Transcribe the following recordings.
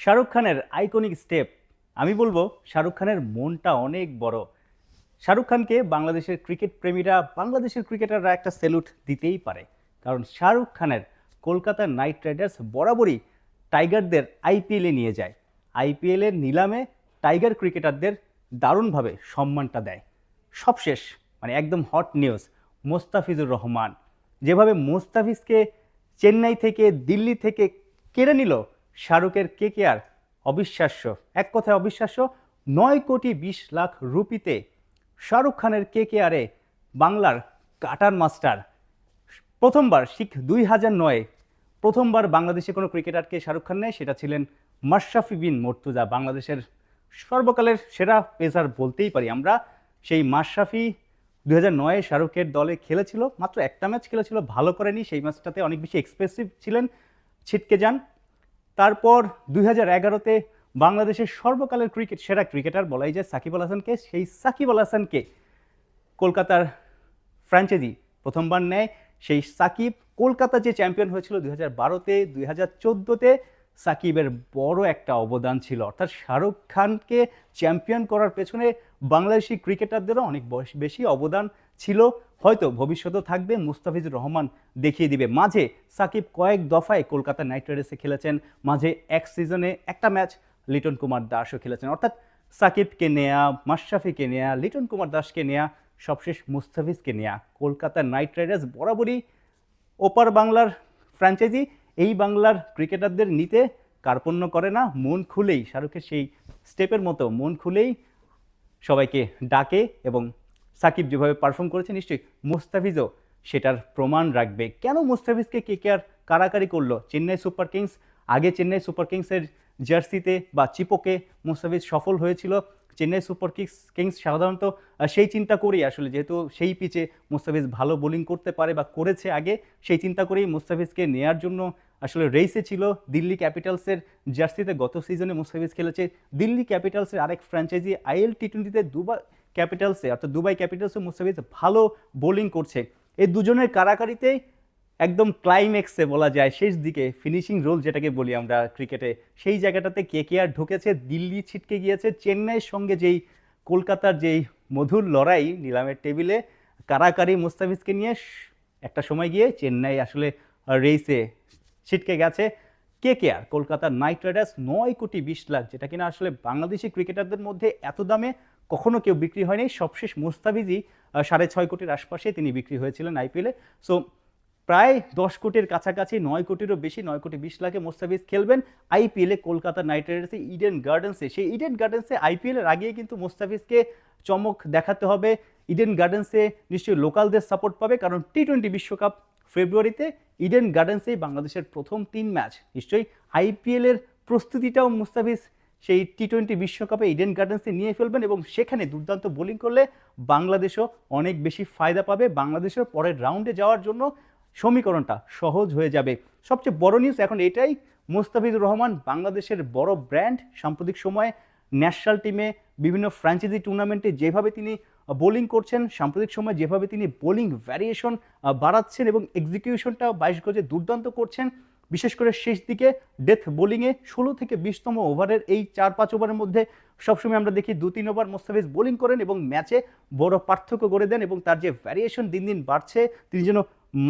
শাহরুখ খানের iconic step. আমি বলবো শাহরুখ খানের মনটা অনেক বড়। শাহরুখ খানকে বাংলাদেশের ক্রিকেট প্রেমীরা, বাংলাদেশের ক্রিকেটাররা একটা স্যালুট দিতেই পারে। কারণ শাহরুখ খানের কলকাতা নাইট রাইডার্স বরাবরই টাইগারদের আইপিএলে নিয়ে যায়। আইপিএলের নিলামে টাইগার ক্রিকেটারদের দারুণভাবে সম্মানটা দেয়। সবশেষ মানে একদম হট নিউজ, মোস্তাফিজুর রহমান যেভাবে মোস্তাফিজকে চেন্নাই থেকে, দিল্লি থেকে কেড়ে নিল শাহরুখের কেকেআর, অবিশ্বাস্য, এক কথায় অবিশ্বাস্য। 9,20,00,000 রুপিতে শাহরুখ খানের কেকেআরে বাংলার কাটার মাস্টার প্রথমবার 2009-এ প্রথমবার বাংলাদেশে কোনো ক্রিকেটারকে শাহরুখ খান নেয়, সেটা ছিলেন মাশরাফি বিন মর্তুজা। বাংলাদেশের সর্বকালের সেরা পেসার বলতেই পারি আমরা। সেই মাশরাফি 2009-এ শাহরুখের দলে খেলেছিল, মাত্র একটা ম্যাচ খেলেছিল, ভালো করেনি। সেই ম্যাচটাতে অনেক বেশি এক্সপ্রেসিভ ছিলেন, ছিটকে যান। তারপর 2011-তে বাংলাদেশের সর্বকালের সেরা ক্রিকেটার বলাই যায় সাকিব আল হাসানকে। সেই সাকিব আল হাসানকে কলকাতার ফ্র্যাঞ্চাইজি প্রথমবার নেয়। সেই সাকিব, কলকাতা যে চ্যাম্পিয়ন হয়েছিল 2012-তে, 2014-তে সাকিবের বড় একটা অবদান ছিল। অর্থাৎ শাহরুখ খানকে চ্যাম্পিয়ন করার পেছনে বাংলাদেশি ক্রিকেটারদেরও অনেক বেশি অবদান ছিল। হয়তো ভবিষ্যতেও থাকবে। মুস্তাফিজুর রহমান দেখিয়ে দিবে। মাঝে সাকিব কয়েক দফায় কলকাতা নাইট রাইডার্সে খেলেছেন, মাঝে এক সিজনে একটা ম্যাচ লিটন কুমার দাসও খেলেছেন। অর্থাৎ সাকিবকে নেয়া, মাশরাফিকে নেয়া, লিটন কুমার দাসকে নেয়া, সবশেষ মুস্তাফিজকে নেয়া। কলকাতা নাইট রাইডার্স বরাবরই ওপার বাংলার ফ্র্যাঞ্চাইজি, এই বাংলার ক্রিকেটারদের নিতে কার্পণ্য করে না। মন খুলেই শাহরুখের সেই স্টেপের মতো মন খুলেই সবাইকে ডাকে, এবং সাকিব যেভাবে পারফর্ম করেছে নিশ্চয়ই মুস্তাফিজও সেটার প্রমাণ রাখবে। কেন মুস্তাফিজকে কেকেআর কারাকারি করলো চেন্নাই সুপার কিংস? আগে চেন্নাই সুপার কিংসের জার্সিতে বা চিপোকে মুস্তাফিজ সফল হয়েছিল। চেন্নাই সুপার কিংস সাধারণত সেই চিন্তা করেই, আসলে যেহেতু সেই পিচে মুস্তাফিজ ভালো বোলিং করতে পারে বা করেছে আগে, সেই চিন্তা করেই মুস্তাফিজকে নেয়ার জন্য আসলে রেসে ছিল। দিল্লি ক্যাপিটালসের জার্সিতে গত সিজনে মুস্তাফিজ খেলেছে। দিল্লি ক্যাপিটালসের আরেক ফ্র্যাঞ্চাইজি আইএল টি20-তে দুবাই ক্যাপিটালসে মুস্তাফিজ ভালো বোলিং করছে। এই দুজনের কারাকারিতেই একদম ক্লাইম্যাক্সে বলা যায়, শেষ দিকে ফিনিশিং রোল যেটাকে বলি আমরা ক্রিকেটে, সেই জায়গাটাতে কেকেআর ঢুকেছে। দিল্লি ছিটকে গিয়েছে। চেন্নাইয়ের সঙ্গে যেই কলকাতার যেই মধুর লড়াই নিলামের টেবিলে, কারাকারি মুস্তাফিজকে নিয়ে একটা সময় গিয়ে চেন্নাই আসলে রেসে ছিটকে গেছে। কেকেআর, কলকাতা নাইট রাইডার্স 9,20,00,000, যেটা কিনা আসলে বাংলাদেশি ক্রিকেটারদের মধ্যে এত দামে কখনো কেউ বিক্রি হয়নি। সবশেষ মুস্তাফিজই 6.5 কোটির আশপাশে তিনি বিক্রি হয়েছিলেন আইপিএলে। সো প্রায় 10 কোটির কাছাকাছি, 9 কোটিরও বেশি, 9,20,00,000-এ মুস্তাফিজ খেলবেন আইপিএলে কলকাতা নাইট রাইডার্সে ইডেন গার্ডেন্সে। সেই ইডেন গার্ডেন্সে আইপিএলের আগেই কিন্তু মুস্তাফিজকে চমক দেখাতে হবে। ইডেন গার্ডেন্সে নিশ্চয়ই লোকালদের সাপোর্ট পাবে, কারণ টি20 বিশ্বকাপ ফেব্রুয়ারিতে ইডেন গার্ডেন্সেই বাংলাদেশের প্রথম 3 ম্যাচ। নিশ্চয়ই আইপিএলের প্রস্তুতিটাও মুস্তাফিজ সেই টি20 বিশ্বকাপে ইডেন গার্ডেন্সে নিয়ে ফেলবেন, এবং সেখানে দুর্দান্ত বোলিং করলে বাংলাদেশও অনেক বেশি ফায়দা পাবে। বাংলাদেশের পরের রাউন্ডে যাওয়ার জন্য সমীকরণটা সহজ হয়ে যাবে। সবচেয়ে বড় নিউজ এখন এটাই, মুস্তাফিজুর রহমান বাংলাদেশের বড় ব্র্যান্ড। সাম্প্রতিক সময়ে ন্যাশনাল টিমে, বিভিন্ন ফ্র্যাঞ্চাইজি টুর্নামেন্টে যেভাবে তিনি বোলিং করছেন, সাম্প্রতিক সময়ে যেভাবে তিনি বোলিং ভ্যারিয়েশন বাড়াচ্ছেন এবং এক্সিকিউশনটা 22 গজে দুর্দান্ত করছেন, বিশেষ করে শেষ দিকে ডেথ বোলিংয়ে 16 থেকে 20তম ওভারের এই 4-5 ওভারের মধ্যে সবসময় আমরা দেখি 2-3 ওভার মুস্তাফিজ বোলিং করেন এবং ম্যাচে বড় পার্থক্য করে দেন, এবং তার যে ভ্যারিয়েশন দিন দিন বাড়ছে, তিনি যেন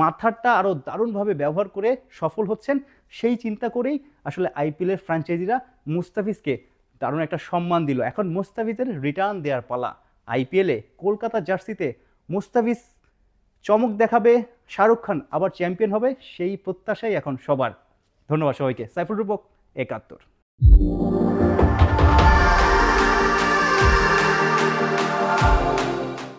মাথাটা আরও দারুণভাবে ব্যবহার করে সফল হচ্ছেন, সেই চিন্তা করেই আসলে আইপিএলের ফ্র্যাঞ্চাইজিরা মুস্তাফিজকে দারুণ একটা সম্মান দিল। এখন মুস্তাফিজের রিটার্ন দেওয়ার পালা। আইপিএলে কলকাতা জার্সিতে মুস্তাফিজ চমক দেখাবে, শাহরুখ খান আবার চ্যাম্পিয়ন হবে, সেই প্রত্যাশাই এখন সবার। ধন্যবাদ সবাইকে। সাইফুল রূপক, 71।